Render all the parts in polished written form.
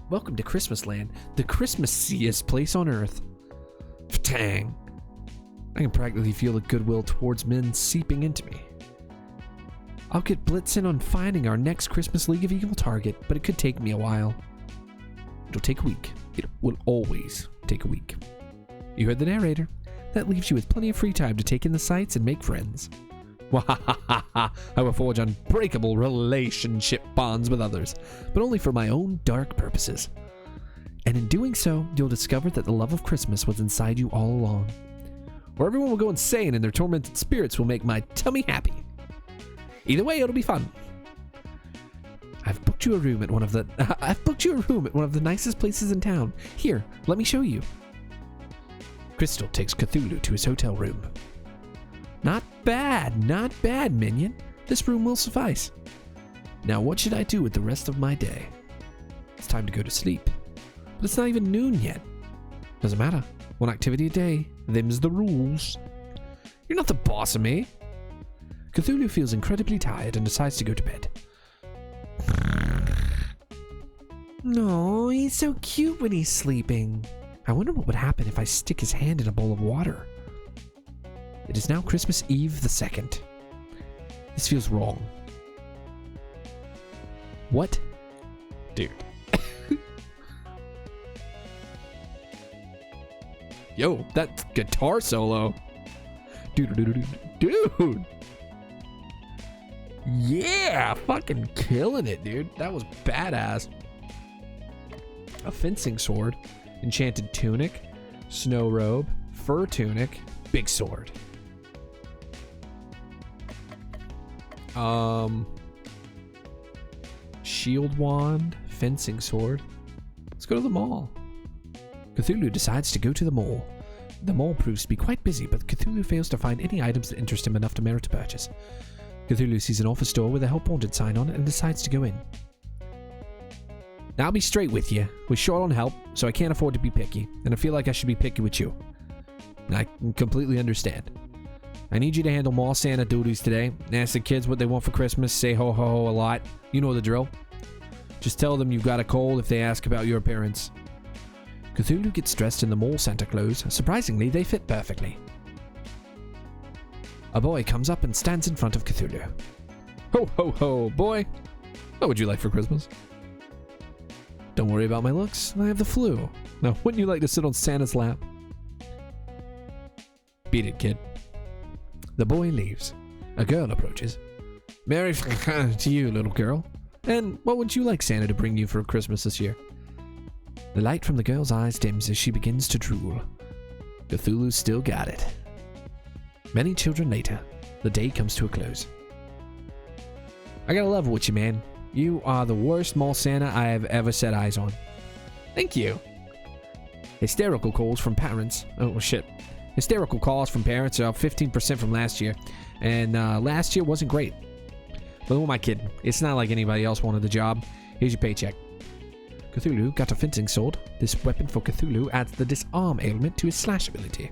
Welcome to Christmas Land, the Christmassiest place on earth. Ftang. I can practically feel the goodwill towards men seeping into me. I'll get blitzing on finding our next Christmas League of Evil target, but it could take me a while. It'll take a week. It will always take a week. You heard the narrator. That leaves you with plenty of free time to take in the sights and make friends. Wahahaha! I will forge unbreakable relationship bonds with others, but only for my own dark purposes. And in doing so, you'll discover that the love of Christmas was inside you all along. Or everyone will go insane and their tormented spirits will make my tummy happy. Either way, it'll be fun. I've booked you a room at one of the nicest places in town. Here, let me show you. Crystal takes Cthulhu to his hotel room. Not bad, minion. This room will suffice. Now what should I do with the rest of my day? It's time to go to sleep. But it's not even noon yet. Doesn't matter. One activity a day. Them's the rules. You're not the boss of me. Cthulhu feels incredibly tired and decides to go to bed. No, he's so cute when he's sleeping. I wonder what would happen if I stick his hand in a bowl of water. It is now Christmas Eve the 2nd. This feels wrong. What? Dude. Yo, that guitar solo. Dude. Yeah, fucking killing it, dude. That was badass. A fencing sword, enchanted tunic, snow robe, fur tunic, big sword. Shield wand, fencing sword. Let's go to the mall. Cthulhu decides to go to the mall. The mall proves to be quite busy, but Cthulhu fails to find any items that interest him enough to merit a purchase. Cthulhu sees an office door with a help wanted sign on it and decides to go in. Now I'll be straight with you. We're short on help, so I can't afford to be picky, and I feel like I should be picky with you. I completely understand. I need you to handle mall Santa duties today. Ask the kids what they want for Christmas, say ho ho ho a lot. You know the drill. Just tell them you've got a cold if they ask about your appearance. Cthulhu gets dressed in the mall Santa clothes. Surprisingly, they fit perfectly. A boy comes up and stands in front of Cthulhu. Ho ho ho, boy. What would you like for Christmas? Don't worry about my looks. I have the flu. Now, wouldn't you like to sit on Santa's lap? Beat it, kid. The boy leaves. A girl approaches. Merry to you, little girl. And what would you like Santa to bring you for Christmas this year? The light from the girl's eyes dims as she begins to drool. Cthulhu still got it. Many children later, the day comes to a close. I got a level with you, man. You are the worst mall Santa I have ever set eyes on. Thank you. Hysterical calls from parents. Oh, shit. Hysterical calls from parents are up 15% from last year. And last year wasn't great. But who am I kidding? It's not like anybody else wanted the job. Here's your paycheck. Cthulhu got a fencing sword. This weapon for Cthulhu adds the disarm ailment to his slash ability.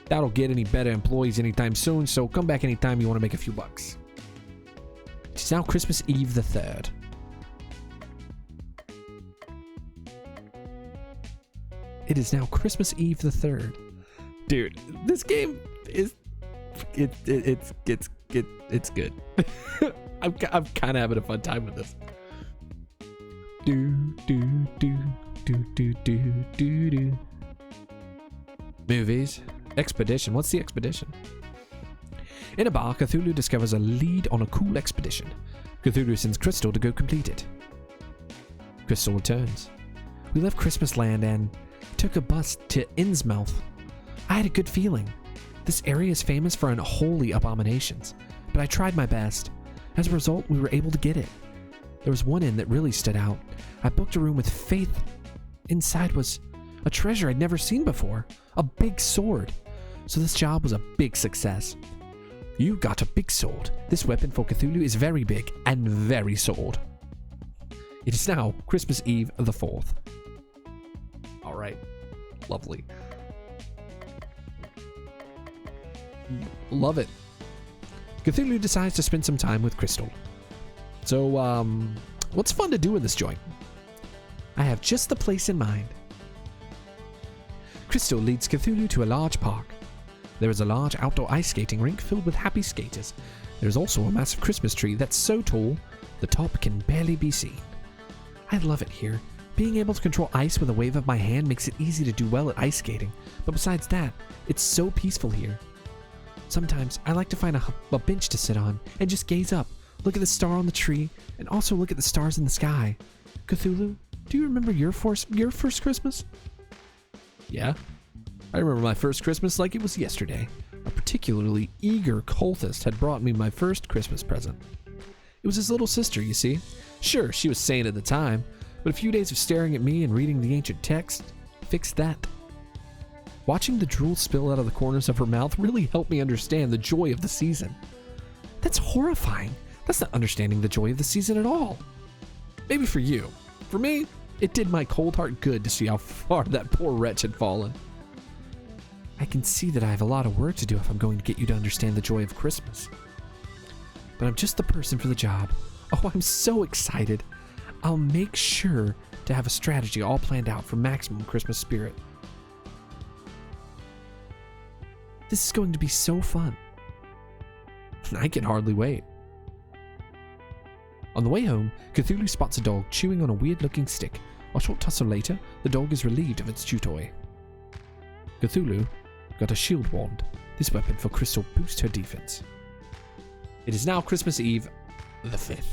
That'll get any better employees anytime soon, so come back anytime you want to make a few bucks. It's now Christmas Eve the 3rd. It is now Christmas Eve the 3rd. Dude, this game is it's good. I'm kind of having a fun time with this. Do. Movies. Expedition. What's the expedition? In a bar, Cthulhu discovers a lead on a cool expedition. Cthulhu sends Crystal to go complete it. Crystal returns. We left Christmas Land and took a bus to Innsmouth. I had a good feeling. This area is famous for unholy abominations, but I tried my best. As a result, we were able to get it. There was one inn that really stood out. I booked a room with Faith. Inside was a treasure I'd never seen before. A big sword. So this job was a big success. You got a big sword. This weapon for Cthulhu is very big and very sword. It is now Christmas Eve the 4th. Alright. Lovely. Love it. Cthulhu decides to spend some time with Crystal. So, what's fun to do in this joint? I have just the place in mind. Crystal leads Cthulhu to a large park. There is a large outdoor ice skating rink filled with happy skaters. There is also a massive Christmas tree that's so tall, the top can barely be seen. I love it here. Being able to control ice with a wave of my hand makes it easy to do well at ice skating, but besides that, it's so peaceful here. Sometimes I like to find a bench to sit on and just gaze up, look at the star on the tree, and also look at the stars in the sky. Cthulhu, do you remember your first Christmas? Yeah, I remember my first Christmas like it was yesterday. A particularly eager cultist had brought me my first Christmas present. It was his little sister, you see. Sure, she was sane at the time, but a few days of staring at me and reading the ancient text fixed that. Watching the drool spill out of the corners of her mouth really helped me understand the joy of the season. That's horrifying. That's not understanding the joy of the season at all. Maybe for you. For me, it did my cold heart good to see how far that poor wretch had fallen. I can see that I have a lot of work to do if I'm going to get you to understand the joy of Christmas. But I'm just the person for the job. Oh, I'm so excited. I'll make sure to have a strategy all planned out for maximum Christmas spirit. This is going to be so fun. I can hardly wait. On the way home, Cthulhu spots a dog chewing on a weird-looking stick. A short tussle later, the dog is relieved of its chew toy. Cthulhu got a shield wand. This weapon for Crystal boosts her defense. It is now Christmas Eve, the 5th.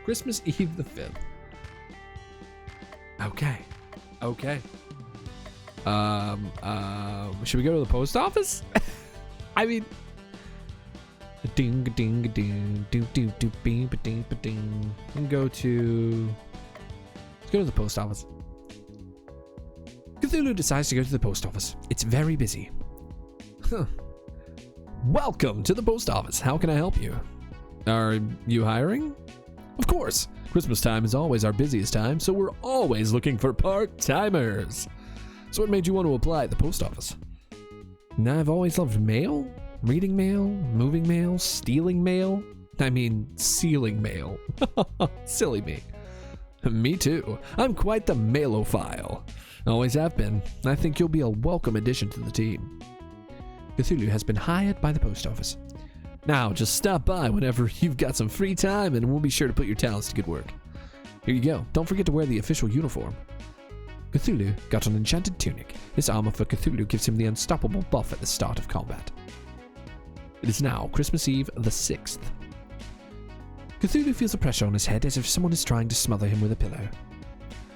Christmas Eve the 5th. Okay. Should we go to the post office? I mean, ding ding ding ding ding ding ding ding ding. Let's go to the post office. Cthulhu decides to go to the post office. It's very busy. Welcome to the post office. How can I help you? Are you hiring? Of course. Christmas time is always our busiest time, so we're always looking for part-timers. So what made you want to apply at the post office? Now, I've always loved mail, reading mail, moving mail, stealing mail. I mean, sealing mail. Silly me. Me too. I'm quite the mailophile. Always have been. I think you'll be a welcome addition to the team. Cthulhu has been hired by the post office. Now, just stop by whenever you've got some free time and we'll be sure to put your talents to good work. Here you go. Don't forget to wear the official uniform. Cthulhu got an enchanted tunic. This armor for Cthulhu gives him the unstoppable buff at the start of combat. It is now Christmas Eve the 6th. Cthulhu feels a pressure on his head as if someone is trying to smother him with a pillow.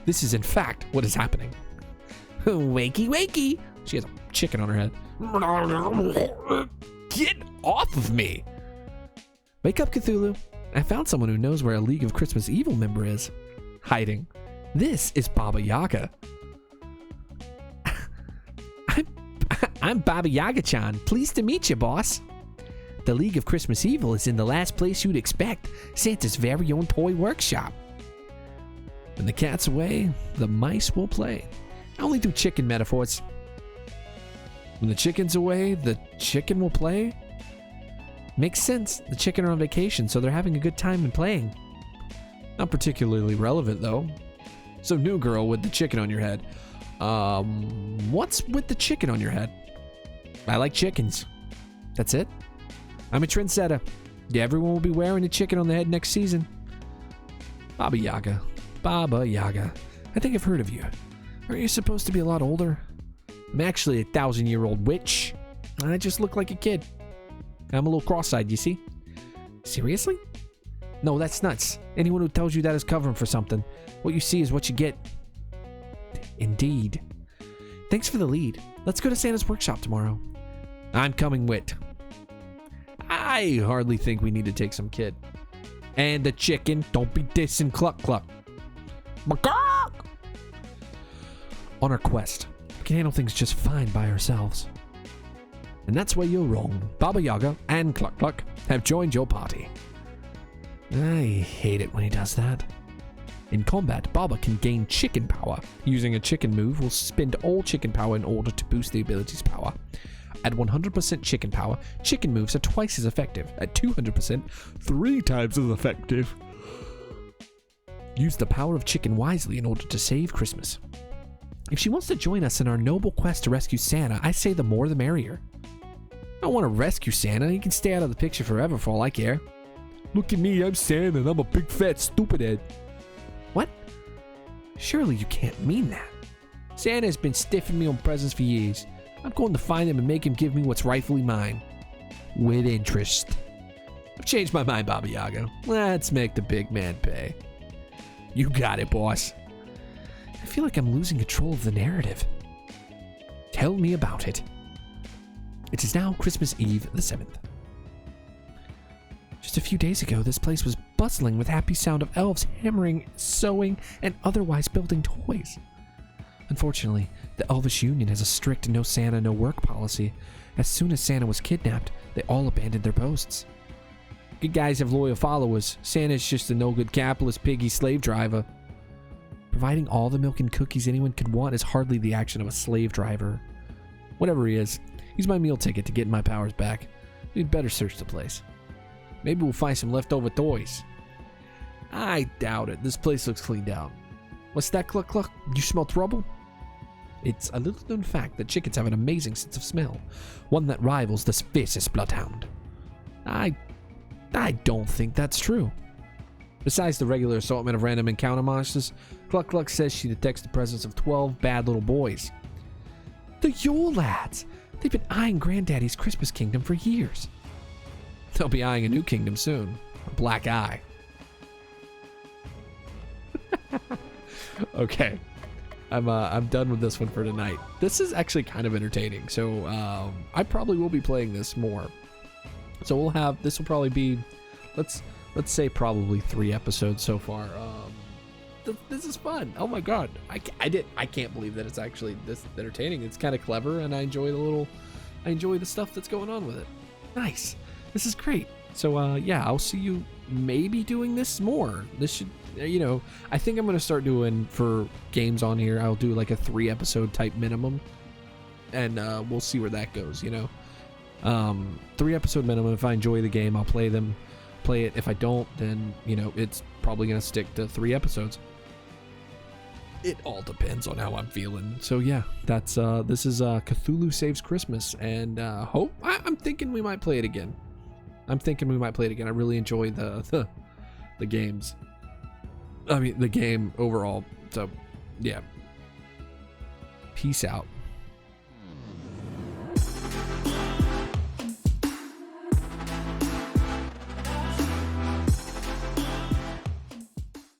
This is in fact what is happening. Wakey, wakey! She has a chicken on her head. Get off of me! Wake up, Cthulhu. I found someone who knows where a League of Christmas Evil member is. Hiding. This is Baba Yaga. I'm Baba Yaga-chan. Pleased to meet you, boss. The League of Christmas Evil is in the last place you'd expect, Santa's very own toy workshop. When the cat's away, the mice will play. I only do chicken metaphors. When the chicken's away, the chicken will play? Makes sense. The chicken are on vacation, so they're having a good time and playing. Not particularly relevant, though. So, new girl with the chicken on your head. What's with the chicken on your head? I like chickens. That's it? I'm a trendsetter. Yeah, everyone will be wearing a chicken on the head next season. Baba Yaga. Baba Yaga. I think I've heard of you. Aren't you supposed to be a lot older? I'm actually a 1,000-year-old witch. And I just look like a kid. I'm a little cross-eyed, you see? Seriously? No, that's nuts. Anyone who tells you that is covering for something. What you see is what you get. Indeed. Thanks for the lead. Let's go to Santa's workshop tomorrow. I'm coming with. I hardly think we need to take some kid. And the chicken, don't be dissing cluck cluck. On our quest, we can handle things just fine by ourselves. And that's where you're wrong. Baba Yaga and Cluck Cluck have joined your party. I hate it when he does that. In combat, Baba can gain chicken power. Using a chicken move will spend all chicken power in order to boost the ability's power. At 100% chicken power, chicken moves are twice as effective. At 200%, 3 times as effective. Use the power of chicken wisely in order to save Christmas. If she wants to join us in our noble quest to rescue Santa, I say the more the merrier. I don't want to rescue Santa. He can stay out of the picture forever for all I care. Look at me, I'm Santa and I'm a big fat stupid head. What? Surely you can't mean that. Santa's been stiffing me on presents for years. I'm going to find him and make him give me what's rightfully mine. With interest. I've changed my mind, Baba Yaga. Let's make the big man pay. You got it, boss. I feel like I'm losing control of the narrative. Tell me about it. It is now Christmas Eve the 7th. Just a few days ago, this place was bustling with happy sound of elves hammering, sewing, and otherwise building toys. Unfortunately, the Elvish Union has a strict no Santa, no work policy. As soon as Santa was kidnapped, they all abandoned their posts. Good guys have loyal followers. Santa's just a no-good capitalist piggy slave driver. Providing all the milk and cookies anyone could want is hardly the action of a slave driver. Whatever he is, he's my meal ticket to getting my powers back. We'd better search the place. Maybe we'll find some leftover toys. I doubt it. This place looks cleaned out. What's that, cluck cluck? You smell trouble? It's a little known fact that chickens have an amazing sense of smell, one that rivals the fiercest bloodhound. I don't think that's true. Besides the regular assortment of random encounter monsters, Cluck Cluck says she detects the presence of 12 bad little boys. The Yule lads! They've been eyeing Granddaddy's Christmas kingdom for years. They'll be eyeing a new kingdom soon. A black eye. Okay. I'm done with this one for tonight. This is actually kind of entertaining, so I probably will be playing this more. So we'll have, this will probably be, let's say probably 3 episodes so far. This is fun. Oh my god, I can't believe that it's actually this entertaining. It's kind of clever, and I enjoy the stuff that's going on with it. Nice. This is great. So yeah, I'll see you maybe doing this more. This should, I think I'm gonna start doing, for games on here, I'll do like a 3 episode type minimum, and we'll see where that goes. 3 episode minimum. If I enjoy the game, I'll play it. If I don't, then it's probably gonna stick to 3 episodes. It all depends on how I'm feeling. So yeah, that's this is Cthulhu Saves Christmas, and I'm thinking we might play it again. I really enjoy the games. I mean, the game overall. So yeah, peace out.